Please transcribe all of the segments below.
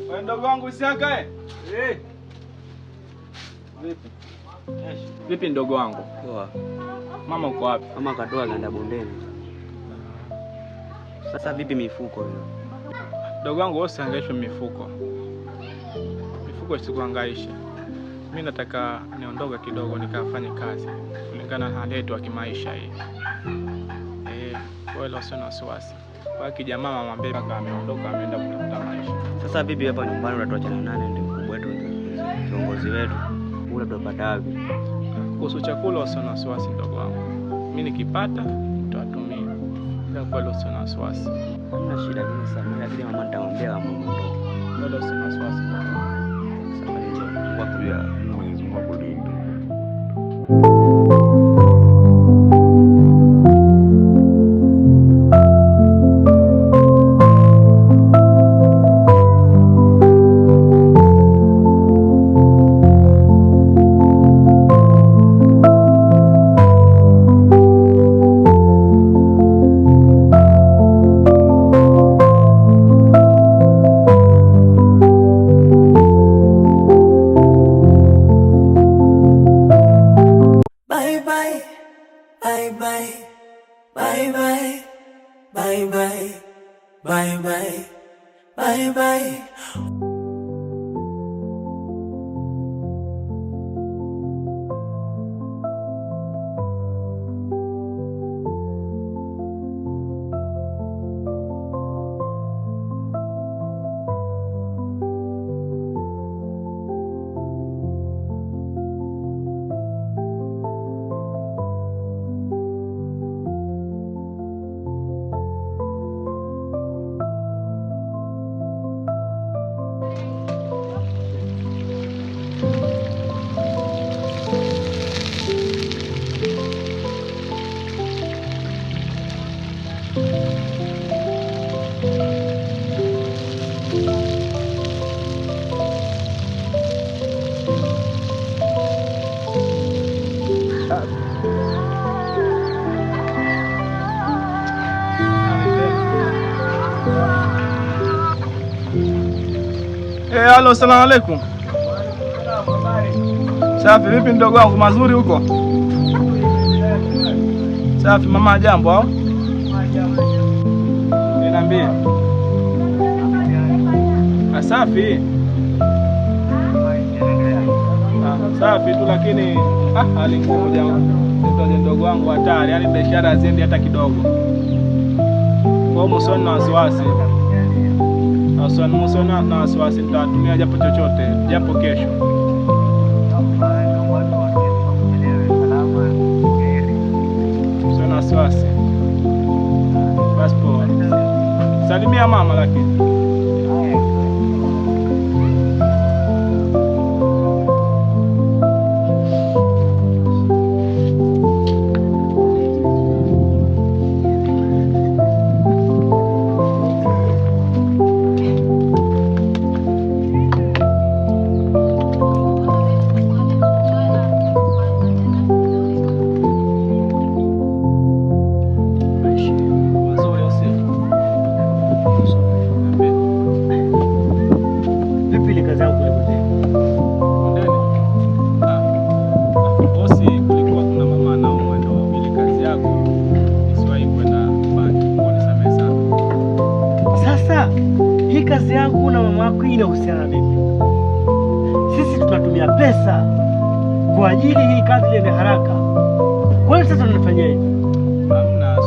Wewe ndogo wangu Isiaka Vipi? Vipi ndogo wangu? Poa. Mama uko wapi? Mama katoa kaenda bondeni. Sasa vipi mifuko hiyo? Ndogo wangu usihangaishwe mifuko. Mifuko isikuhangaishe. Mimi nataka niondoke kidogo nikafanye kazi kulingana na hali yetu ya kimaisha hii. Wewe usio na wasiwasi. Kwa kija mama mwambie kaka ameondoka ameenda kutafuta maisha. Sasa vipi hapa nyumbani unatuachana nani ndio mkubwa wetu kiongozi wetu? Ule tutapata wapi? Kuhusu chakula usio na wasiwasi ndogo wangu. Mimi nikipata nitawatumia. Bila kweli usio na wasiwasi. Hamna shida nyingi sana lakini mama nitamwambia kama muondoke. Ndio usio na wasiwasi. Safari njema. Watu ya Mwenyezi Mungu akulinde. Halo, salamu alaykum. Safi, vipi ndogo wangu, mazuri huko? Safi, mama jambo au? Niambie. Safi. Safi tu lakini hali ngumu jamaa. Ndogo wangu hatari, yani biashara haziendi hata kidogo. Kwa msoni na wasiwasi. Msoni na wasiwasi nitatumia japo chochote, japo kesho. Msoni na wasiwasi. Basi poa. Salimia mama lakini. Kazi yangu na mama wako inahusiana vipi? Sisi tunatumia pesa kwa ajili hii kazi iende haraka. Kwa hiyo sasa tunafanyaje? Hamna,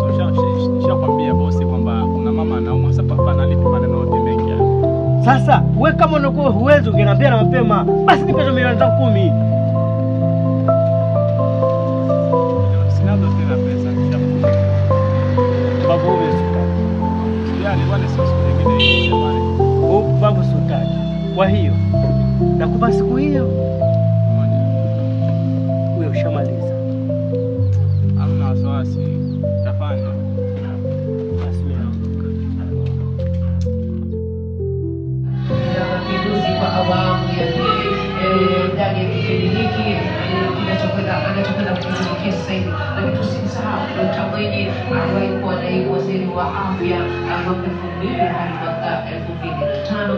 nishakwambia bosi kwamba kuna mama anaumwa. Sasa papa analipa maneno yote mengi hapa. Sasa wewe kama unakuwa huwezi ungeniambia na mapema. Basi nipe hizo milioni zangu 10. Sina tena pesa, nishakupa. Babu wewe yani wale sio nyingine jamani. Babu sutaki. Kwa hiyo nakupa siku hiyo. Wewe ushamaliza. Hamna wasiwasi. Tafanya. Basi mapinduzi kwa awamu ya pili ndani ya kipindi hiki anachokwenda kutumikia sasa hivi. Lakini tusimsahau Dkt. Mwinyi aliwahi kuwa naibu waziri wa afya mwaka 2000 hadi mwaka 2005.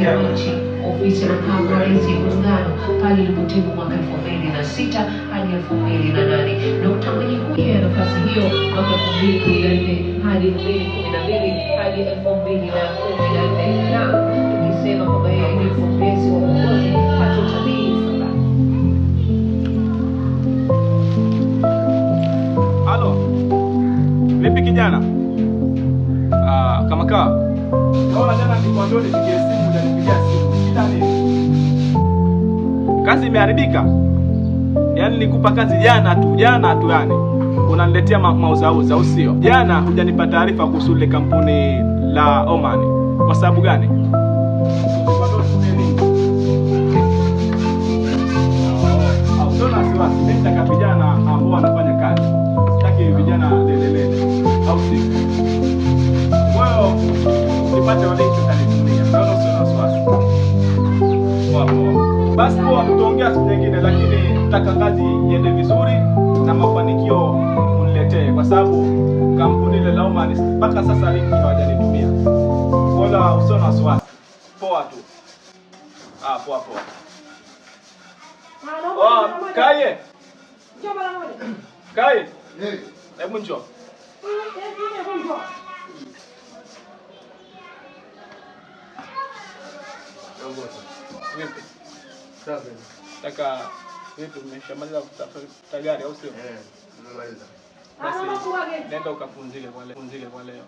ya nchi. Ofisi ya makamu wa rais muungano pale ilipotimu mwaka 2006 hadi 2008. Dr. Mwinyi huye nafasi hiyo mwaka 2014 hadi 2012 hadi 2014, na tukisema kwamba yeye ni mpenzi wa uongozi hatutalii sana. Halo. Vipi kijana? Kama kaa. Naona jana nilikwambia nipigie simu, hujanipigia simu. Shida nini? Kazi imeharibika. Yaani nikupa kazi jana tu yani. Unaniletea mauzauza usio. Jana hujanipa taarifa kuhusu ile kampuni la Oman. Kwa sababu gani? Don't wasiwasi, mimi nataka vijana ambao wanafanya kazi. Sitaki vijana lelelele au siku. Wao nipate wale tutanitumia. Naona sio wasiwasi. Wow. Basi kwa tutaongea siku nyingine, lakini nataka kazi iende vizuri na mafanikio uniletee, kwa sababu kampuni ile la Oman mpaka sasa linki hawajanitumia. Wala usio na wasiwasi. Poa tu. Poa. Kaye. Njoo mara moja. Kaye. Hebu njoo. Vipi? Sawa. Taka vipi, umeshamaliza kutafuta gari au sio? Nimemaliza. Basi nenda ukapumzike kwa leo.